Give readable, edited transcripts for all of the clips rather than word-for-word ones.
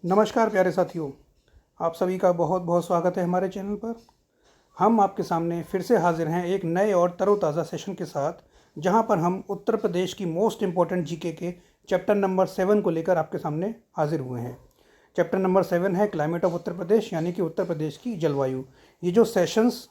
नमस्कार प्यारे साथियों, आप सभी का बहुत बहुत स्वागत है हमारे चैनल पर। हम आपके सामने फिर से हाजिर हैं एक नए और तरोताज़ा सेशन के साथ, जहां पर हम उत्तर प्रदेश की मोस्ट इम्पॉर्टेंट जीके के चैप्टर नंबर 7 को लेकर आपके सामने हाजिर हुए हैं। चैप्टर नंबर 7 है क्लाइमेट ऑफ उत्तर प्रदेश, यानी कि उत्तर प्रदेश की जलवायु। ये जो सेशंस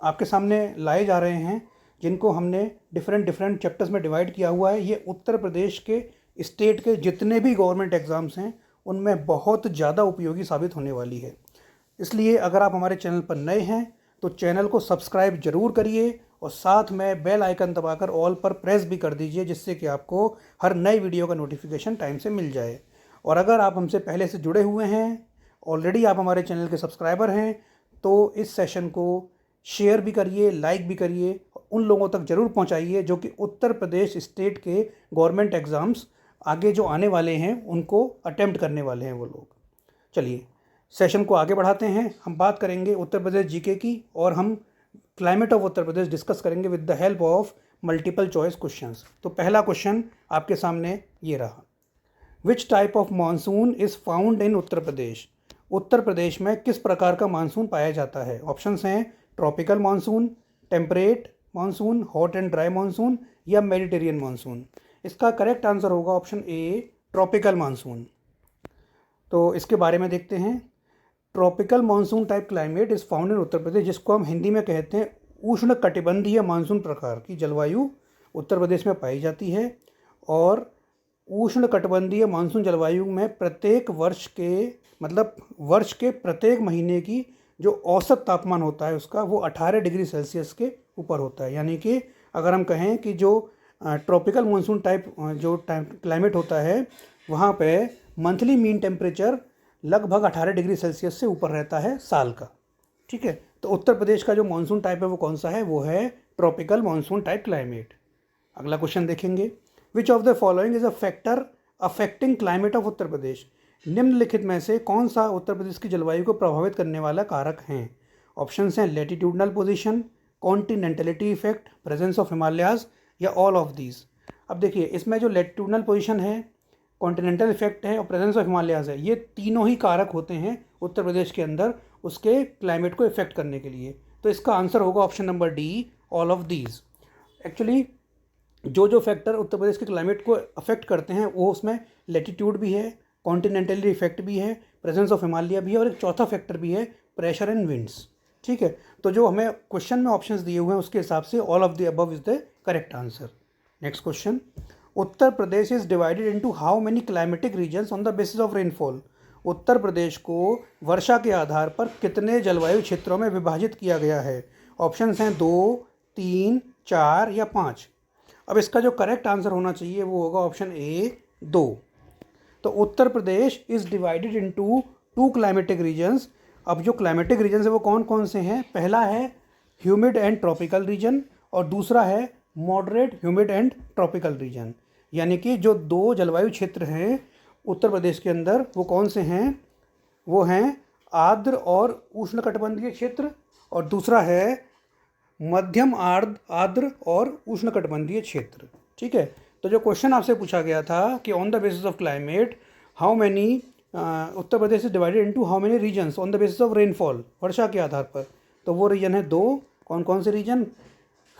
आपके सामने लाए जा रहे हैं, जिनको हमने डिफरेंट चैप्टर्स में डिवाइड किया हुआ है, ये उत्तर प्रदेश के स्टेट के जितने भी गवर्नमेंट एग्ज़ाम्स हैं उनमें बहुत ज़्यादा उपयोगी साबित होने वाली है। इसलिए अगर आप हमारे चैनल पर नए हैं तो चैनल को सब्सक्राइब जरूर करिए और साथ में बेल आइकन दबाकर ऑल पर प्रेस भी कर दीजिए, जिससे कि आपको हर नई वीडियो का नोटिफिकेशन टाइम से मिल जाए। और अगर आप हमसे पहले से जुड़े हुए हैं, ऑलरेडी आप हमारे चैनल के सब्सक्राइबर हैं, तो इस सेशन को शेयर भी करिए, लाइक भी करिए, उन लोगों तक ज़रूर पहुंचाइए जो कि उत्तर प्रदेश स्टेट के गवर्नमेंट एग्ज़ाम्स आगे जो आने वाले हैं उनको अटेम्प्ट करने वाले हैं वो लोग। चलिए सेशन को आगे बढ़ाते हैं। हम बात करेंगे उत्तर प्रदेश जीके की और हम climate of Uttar Pradesh discuss करेंगे with the help of multiple choice questions. तो पहला क्वेश्चन आपके सामने ये रहा, which type of monsoon is found in Uttar Pradesh. Uttar Pradesh में किस प्रकार का मानसून पाया जाता है। ऑप्शंस हैं tropical monsoon, temperate monsoon, hot and dry monsoon या मेडिटेरियन मानसून। इसका करेक्ट आंसर होगा ऑप्शन ए, ट्रॉपिकल मानसून। तो इसके बारे में देखते हैं। Tropical monsoon type climate is found in Uttar Pradesh, जिसको हम हिंदी में कहते हैं उष्ण कटिबंधीय मानसून प्रकार की जलवायु उत्तर प्रदेश में पाई जाती है। और उष्ण कटिबंधीय मानसून जलवायु में प्रत्येक वर्ष के प्रत्येक महीने की जो औसत तापमान होता है उसका वो 18 डिग्री सेल्सियस के ऊपर होता है। यानी कि अगर हम कहें कि जो ट्रॉपिकल मानसून टाइप जो क्लाइमेट होता है वहाँ पे मंथली मीन टेम्परेचर लगभग 18 डिग्री सेल्सियस से ऊपर रहता है साल का। ठीक है, तो उत्तर प्रदेश का जो मानसून टाइप है वो कौन सा है, वो है ट्रॉपिकल मानसून टाइप क्लाइमेट। अगला क्वेश्चन देखेंगे, which of the following is a factor affecting climate of Uttar Pradesh. निम्नलिखित में से कौन सा उत्तर प्रदेश की जलवायु को प्रभावित करने वाला कारक हैं। ऑप्शंस हैं latitudinal position, continentality effect, presence of Himalayas या ऑल ऑफ दीज। अब देखिए इसमें जो लेटीट्यूडनल पोजीशन है, कॉन्टिनेंटल इफेक्ट है और प्रेजेंस ऑफ हिमालयाज है, ये तीनों ही कारक होते हैं उत्तर प्रदेश के अंदर उसके क्लाइमेट को इफेक्ट करने के लिए। तो इसका आंसर होगा option number D, all of these. Actually जो फैक्टर उत्तर प्रदेश के क्लाइमेट को अफेक्ट करते हैं वो उसमें लेटीट्यूड भी है, कॉन्टिनेंटल इफेक्ट भी है, प्रेजेंस ऑफ हिमालय भी है और एक चौथा फैक्टर भी है, प्रेशर एंड विंड्स। ठीक है, तो जो हमें क्वेश्चन में ऑप्शंस दिए हुए हैं उसके हिसाब से all of the above is the correct answer. Next question, Uttar Pradesh is divided into how many climatic regions on the basis of rainfall. Uttar Pradesh को वर्षा के आधार पर कितने जलवायु क्षेत्रों में विभाजित किया गया है। ऑप्शंस हैं 2, 3, 4 या 5। अब इसका जो करेक्ट आंसर होना चाहिए वो होगा ऑप्शन ए, 2। तो Uttar Pradesh is divided into 2 climatic regions. अब जो क्लाइमेटिक रीजन है वो कौन कौन से हैं, पहला है ह्यूमिड एंड ट्रॉपिकल रीजन और दूसरा है moderate humid and tropical reason. यानी कि जो 2 जलवायु क्षेत्र हैं उत्तर प्रदेश के अंदर वो कौन से हैं, वो हैं आर्द्र और उष्णकटिबंधीय क्षेत्र और दूसरा है मध्यम आर्द्र और उष्णकटिबंधीय क्षेत्र। ठीक है, तो जो क्वेश्चन आपसे पूछा गया था कि on the basis of climate how many Uttar Pradesh is divided into how many regions on the basis of rainfall, वर्षा के आधार पर, तो वो रीजन है 2। कौन कौन से region,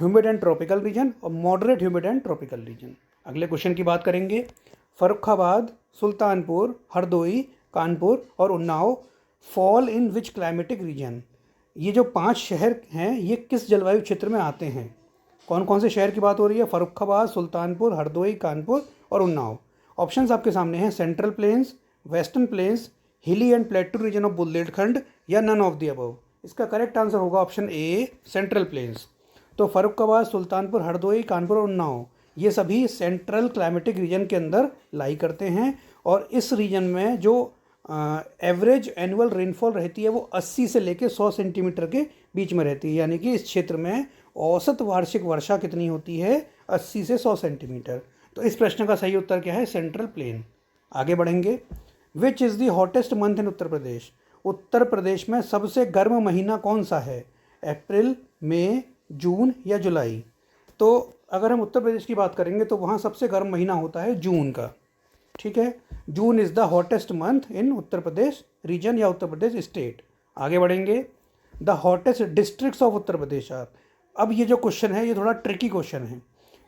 humid and tropical region और moderate humid and tropical region. अगले क्वेश्चन की बात करेंगे, फर्रुखाबाद, सुल्तानपुर, हरदोई, कानपुर और Unnao fall in which climatic region. ये जो 5 शहर हैं ये किस जलवायु क्षेत्र में आते हैं। कौन कौन से शहर की बात हो रही है, फर्रुखाबाद, सुल्तानपुर, हरदोई, कानपुर और उन्नाव। ऑप्शंस आपके सामने हैं central plains, western plains, hilly and plateau region of Bundelkhand या नन ऑफ द अबव। इसका करेक्ट आंसर होगा ऑप्शन ए, सेंट्रल प्लेन्स। तो फर्रुखाबाद, सुल्तानपुर, हरदोई, कानपुर और उन्नाव ये सभी सेंट्रल क्लाइमेटिक रीजन के अंदर लाई करते हैं और इस रीजन में जो एवरेज एनुअल रेनफॉल रहती है वो 80 से लेकर 100 सेंटीमीटर के बीच में रहती है। यानी कि इस क्षेत्र में औसत वार्षिक वर्षा कितनी होती है, 80 से 100 सेंटीमीटर। तो इस प्रश्न का सही उत्तर क्या है, सेंट्रल प्लेन। आगे बढ़ेंगे, which is the hottest month in Uttar Pradesh. Uttar Pradesh में सबसे गर्म महीना कौन सा है, अप्रैल, मई, जून या जुलाई। तो अगर हम उत्तर प्रदेश की बात करेंगे तो वहाँ सबसे गर्म महीना होता है जून का। ठीक है, June is the hottest month in Uttar Pradesh region या उत्तर प्रदेश स्टेट। आगे बढ़ेंगे, the hottest districts of Uttar Pradesh are. अब ये जो क्वेश्चन है ये थोड़ा ट्रिकी क्वेश्चन है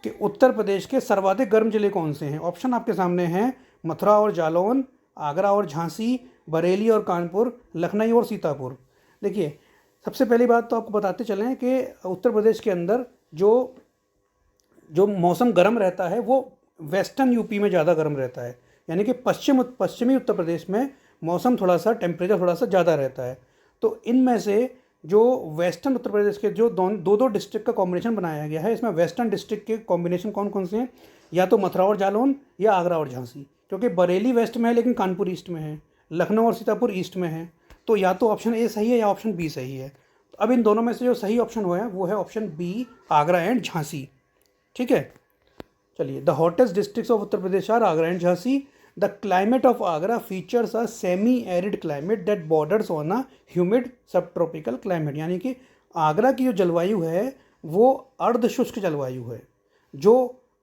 कि उत्तर प्रदेश के सर्वाधिक गर्म जिले कौन से हैं। ऑप्शन आपके सामने हैं मथुरा और जालौन, आगरा और झांसी, बरेली और कानपुर, लखनऊ और सीतापुर। देखिए, सबसे पहली बात तो आपको बताते चलें कि उत्तर प्रदेश के अंदर जो जो मौसम गर्म रहता है वो वेस्टर्न यूपी में ज़्यादा गर्म रहता है, यानी कि पश्चिमी उत्तर प्रदेश में मौसम थोड़ा सा टेम्परेचर थोड़ा सा ज़्यादा रहता है। तो इनमें से जो वेस्टर्न उत्तर प्रदेश के जो दो डिस्ट्रिक्ट का कॉम्बिनेशन बनाया गया है, इसमें वेस्टर्न डिस्ट्रिक्ट के कॉम्बिनेशन कौन कौन से हैं, या तो मथुरा और जालौन या आगरा और झांसी, क्योंकि बरेली वेस्ट में है लेकिन कानपुर ईस्ट में है, लखनऊ और सीतापुर ईस्ट में है। तो या तो ऑप्शन ए सही है या ऑप्शन बी सही है। अब इन दोनों में से जो सही ऑप्शन हुआ है वो है option B, Agra and Jhansi. ठीक है, चलिए, the hottest districts of Uttar Pradesh are Agra and Jhansi. The climate of Agra features a semi arid climate that borders on a humid sub tropical climate, यानी कि आगरा की जो जलवायु है वो अर्धशुष्क जलवायु है जो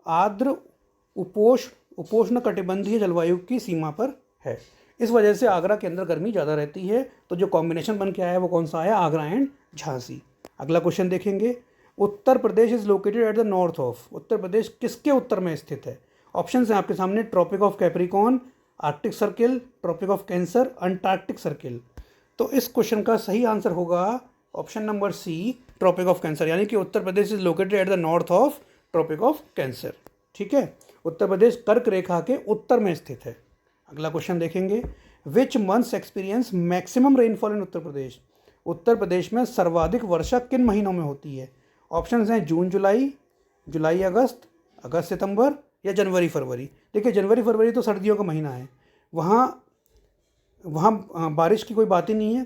आर्द्र उपोष्ण कटिबंधीय जलवायु की सीमा पर है। इस वजह से आगरा के अंदर गर्मी ज़्यादा रहती है। तो जो कॉम्बिनेशन बन के आया है वो कौन सा है, आगरा एंड झांसी। अगला क्वेश्चन देखेंगे, Uttar Pradesh is located at the north of. Uttar Pradesh किसके उत्तर में स्थित है। ऑप्शन हैं आपके सामने, Tropic of Capricorn, Arctic Circle, Tropic of Cancer, Antarctic Circle. तो इस क्वेश्चन का सही आंसर होगा option number C, Tropic of Cancer, यानी कि Uttar Pradesh is located at the north of Tropic of Cancer. ठीक है, उत्तर प्रदेश कर्क रेखा के उत्तर में स्थित है। अगला क्वेश्चन देखेंगे, which months experience maximum rainfall in Uttar Pradesh. Uttar Pradesh में सर्वाधिक वर्षा किन महीनों में होती है। ऑप्शंस हैं जून जुलाई, जुलाई अगस्त, अगस्त सितंबर या जनवरी फरवरी। देखिए, जनवरी फरवरी तो सर्दियों का महीना है, वहाँ बारिश की कोई बात ही नहीं है।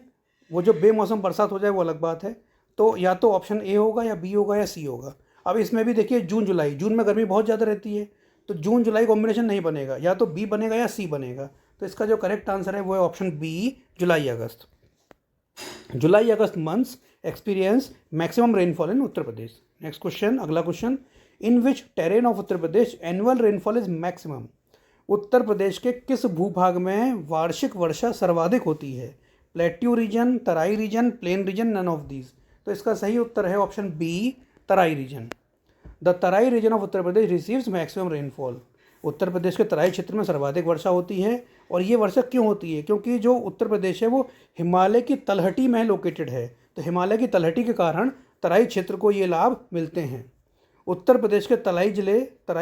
वो जो बेमौसम बरसात हो जाए वो अलग बात है। तो या तो ऑप्शन ए होगा या बी होगा या सी होगा। अब इसमें भी देखिए, जून जुलाई, जून में गर्मी बहुत ज़्यादा रहती है, तो जून जुलाई कॉम्बिनेशन नहीं बनेगा, या तो बी बनेगा या सी बनेगा। तो इसका जो करेक्ट आंसर है वो है option B, July August. July August months experience maximum rainfall in Uttar Pradesh. Next question, अगला question, in which terrain of Uttar Pradesh annual rainfall is maximum. Uttar Pradesh के किस भूभाग में वार्षिक वर्षा सर्वाधिक होती है। Plateau region, Terai region, plain region, none of these. तो इसका सही उत्तर है option B, Terai region. The Terai region of Uttar Pradesh receives maximum rainfall. Uttar Pradesh के तराई क्षेत्र में सर्वाधिक वर्षा होती है। और ये वर्षा क्यों होती है, क्योंकि जो उत्तर प्रदेश है वो हिमालय की तलहटी में लोकेटेड है। तो हिमालय की तलहटी के कारण तराई क्षेत्र को ये लाभ मिलते हैं। उत्तर प्रदेश के तराई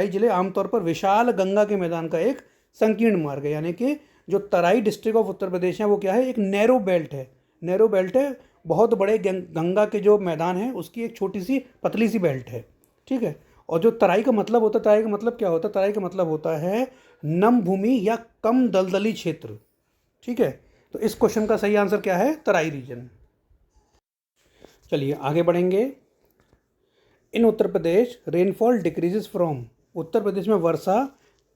जिले आमतौर पर विशाल गंगा के मैदान का एक संकीर्ण मार्ग है, यानी कि जो तराई डिस्ट्रिक्ट ऑफ उत्तर प्रदेश है वो क्या है, एक नैरो बेल्ट है। नैरो बेल्ट है, बहुत बड़े गंगा के जो मैदान है उसकी एक छोटी सी पतली सी बेल्ट है। ठीक है, और जो तराई का मतलब होता है, तराई का मतलब क्या होता है, तराई का मतलब होता है नम भूमि या कम दलदली क्षेत्र। ठीक है, तो इस क्वेश्चन का सही आंसर क्या है, तराई रीजन। चलिए आगे बढ़ेंगे, इन Uttar Pradesh rainfall decreases from. Uttar Pradesh में वर्षा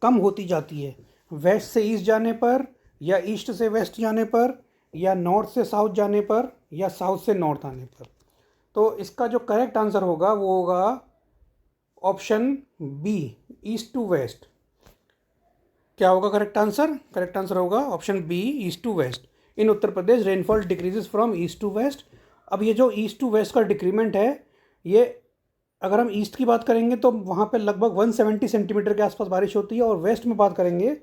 कम होती जाती है वेस्ट से ईस्ट जाने पर, या ईस्ट से वेस्ट जाने पर, या नॉर्थ से साउथ जाने पर, या साउथ से नॉर्थ आने पर। तो इसका जो करेक्ट आंसर होगा वो होगा option B, east to west. क्या होगा करेक्ट आंसर, करेक्ट आंसर होगा option B, east to west. In Uttar Pradesh rainfall decreases from east to west. अब ये जो ईस्ट टू वेस्ट का डिक्रीमेंट है, ये अगर हम ईस्ट की बात करेंगे तो वहाँ पे लगभग 170 सेंटीमीटर के आसपास बारिश होती है, और वेस्ट में बात करेंगे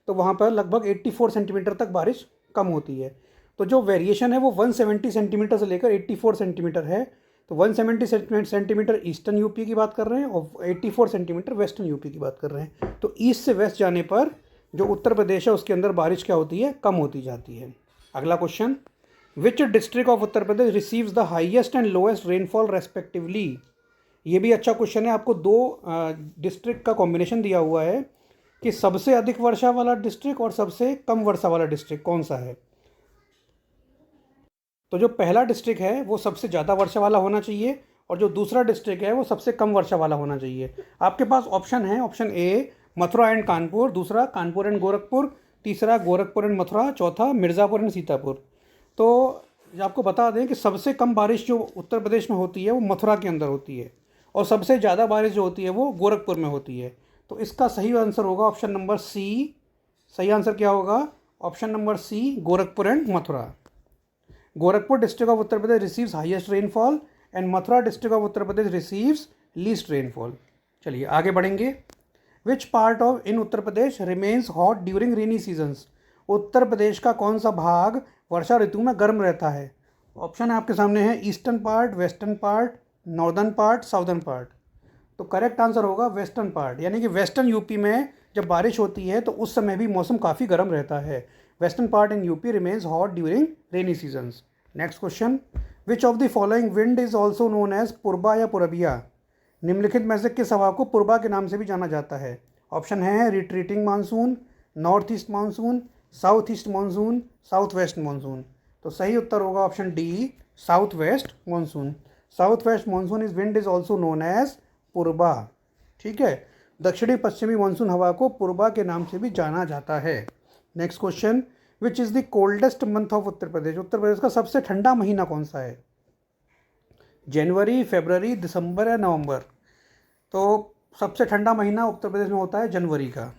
तो वहाँ पर लगभग 84 सेंटीमीटर तक बारिश कम होती है। तो जो वेरिएशन है वो 170 सेंटीमीटर से लेकर 84 सेंटीमीटर है। तो 170 सेंटीमीटर ईस्टर्न यूपी की बात कर रहे हैं और 84 सेंटीमीटर वेस्टर्न यूपी की बात कर रहे हैं। तो ईस्ट से वेस्ट जाने पर जो उत्तर प्रदेश है उसके अंदर बारिश क्या होती है, कम होती जाती है। अगला question, which district of Uttar Pradesh receives the highest and lowest rainfall respectively. ये भी अच्छा क्वेश्चन है। आपको दो डिस्ट्रिक्ट का कॉम्बिनेशन दिया हुआ है कि सबसे अधिक वर्षा वाला डिस्ट्रिक्ट और सबसे कम वर्षा वाला डिस्ट्रिक्ट कौन सा है। तो जो पहला डिस्ट्रिक्ट है वो सबसे ज़्यादा वर्षा वाला होना चाहिए, और जो दूसरा डिस्ट्रिक्ट है वो सबसे कम वर्षा वाला होना चाहिए। आपके पास ऑप्शन है, option A Mathura and Kanpur, दूसरा कानपुर एंड गोरखपुर, तीसरा गोरखपुर एंड मथुरा, चौथा मिर्ज़ापुर एंड सीतापुर। तो आपको बता दें कि सबसे कम बारिश जो उत्तर प्रदेश में होती है वो मथुरा के अंदर होती है, और सबसे ज़्यादा बारिश जो होती है वो गोरखपुर में होती है। तो इसका सही आंसर होगा ऑप्शन नंबर सी, सही आंसर क्या होगा? Option number C, Gorakhpur and Mathura. Gorakhpur district of Uttar Pradesh receives highest rainfall and Mathura district of Uttar Pradesh receives least rainfall. चलिए आगे बढ़ेंगे। Which part of in Uttar Pradesh remains hot during rainy seasons? Uttar Pradesh का कौन सा भाग वर्षा ऋतु में गर्म रहता है? ऑप्शन आपके सामने है eastern part, western part, northern part, southern part. तो करेक्ट आंसर होगा वेस्टर्न पार्ट, यानी कि वेस्टर्न यूपी में जब बारिश होती है तो उस समय भी मौसम काफ़ी गर्म रहता है। Western part in UP remains hot during rainy seasons. Next question, which of the following wind is also known as Purba या पूरबिया? निम्नलिखित में से किस हवा को पूर्बा के नाम से भी जाना जाता है? ऑप्शन है retreating monsoon, north east monsoon, south east monsoon, south west monsoon. तो सही उत्तर होगा option D, south west monsoon. South west monsoon is wind is also known as Purba. ठीक है, दक्षिणी पश्चिमी मानसून हवा को पूर्बा के नाम से भी जाना जाता है। Next question, which is the coldest month of Uttar Pradesh? Uttar Pradesh का सबसे ठंडा महीना कौन सा है? जनवरी, फरवरी, दिसंबर या नवंबर? तो सबसे ठंडा महीना उत्तर प्रदेश में होता है जनवरी का।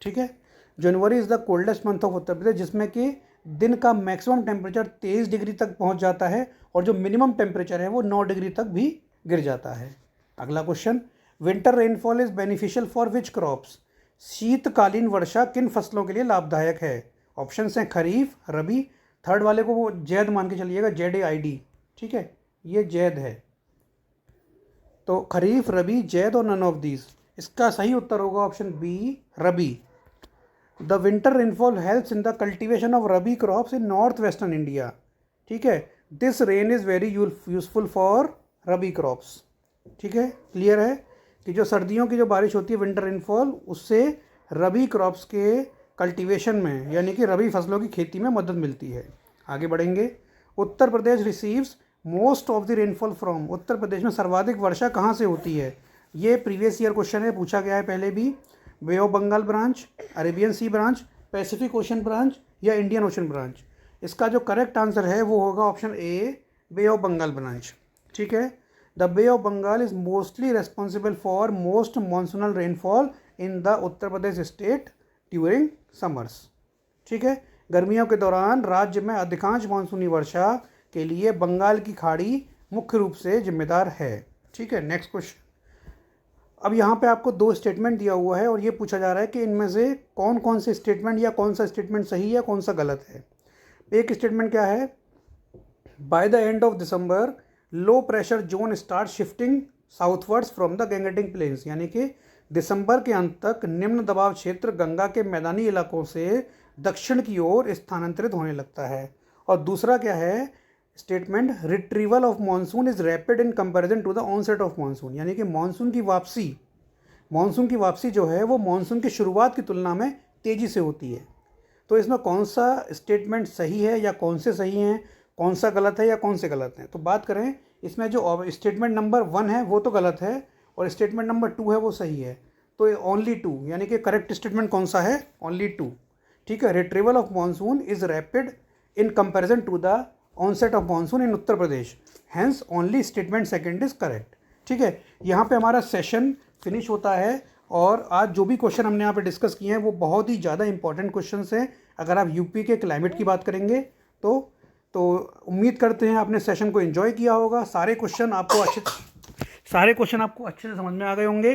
ठीक है, January is the coldest month of Uttar Pradesh, जिसमें कि दिन का मैक्सिमम टेम्परेचर 23 डिग्री तक पहुंच जाता है और जो मिनिमम टेम्परेचर है वो 9 डिग्री तक भी गिर जाता है। अगला question, winter rainfall is beneficial for which crops? शीतकालीन वर्षा किन फसलों के लिए लाभदायक है? ऑप्शन हैं खरीफ, रबी। थर्ड वाले को वो जैद मान के चलिएगा, ZAID। ठीक है, ये जैद है। तो खरीफ, रबी, जैद और नन ऑफ दीज। इसका सही उत्तर होगा option B, rabi. The winter rainfall helps in the cultivation of rabi crops in north western India. ठीक है, this rain is very useful for rabi crops. ठीक है, क्लियर है कि जो सर्दियों की जो बारिश होती है विंटर रेनफॉल, उससे रबी क्रॉप्स के कल्टीवेशन में यानी कि रबी फसलों की खेती में मदद मिलती है। आगे बढ़ेंगे। Uttar Pradesh receives most of the rainfall from? Uttar Pradesh में सर्वाधिक वर्षा कहाँ से होती है? ये प्रीवियस ईयर क्वेश्चन है, पूछा गया है पहले भी। Bay of Bengal branch, Arabian sea branch, Pacific ocean branch या इंडियन ओशन ब्रांच? इसका जो करेक्ट आंसर है वो होगा option A, bay of Bengal branch. ठीक है, the bay of Bengal is mostly responsible for most monsoonal rainfall in the Uttar Pradesh state during summers. ठीक है, गर्मियों के दौरान राज्य में अधिकांश मानसूनी वर्षा के लिए बंगाल की खाड़ी मुख्य रूप से जिम्मेदार है। ठीक है, नेक्स्ट क्वेश्चन। अब यहाँ पे आपको 2 स्टेटमेंट दिया हुआ है और ये पूछा जा रहा है कि इनमें से कौन कौन से स्टेटमेंट या कौन सा स्टेटमेंट सही है, कौन सा गलत है। एक स्टेटमेंट क्या है, by the end of December low pressure zone start shifting southwards from the Gangetic plains, यानी कि दिसंबर के अंत तक निम्न दबाव क्षेत्र गंगा के मैदानी इलाकों से दक्षिण की ओर स्थानांतरित होने लगता है। और दूसरा क्या है statement, retrieval of monsoon is rapid in comparison to the onset of monsoon, यानी कि मानसून की वापसी जो है वो मानसून की शुरुआत की तुलना में तेज़ी से होती है। तो इसमें कौन सा स्टेटमेंट सही है या कौन से सही हैं, कौन सा गलत है या कौन से गलत हैं? तो बात करें, इसमें जो स्टेटमेंट नंबर 1 है वो तो गलत है और स्टेटमेंट नंबर 2 है वो सही है। तो ओनली 2, यानी कि करेक्ट स्टेटमेंट कौन सा है? ओनली 2। ठीक है, retrieval of monsoon is rapid in comparison to the onset of monsoon in Uttar Pradesh, hence only statement second is correct. ठीक है, यहाँ पे हमारा सेशन फिनिश होता है और आज जो भी क्वेश्चन हमने यहाँ पे डिस्कस किए हैं वो बहुत ही ज़्यादा इंपॉर्टेंट क्वेश्चंस हैं। अगर आप यूपी के क्लाइमेट की बात करेंगे तो उम्मीद करते हैं आपने सेशन को एंजॉय किया होगा। सारे क्वेश्चन आपको अच्छे से समझ में आ गए होंगे।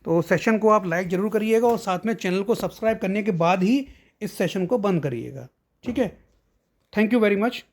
तो सेशन को आप लाइक ज़रूर करिएगा और साथ में चैनल को सब्सक्राइब करने के बाद ही इस सेशन को बंद करिएगा। ठीक है, थैंक यू वेरी मच।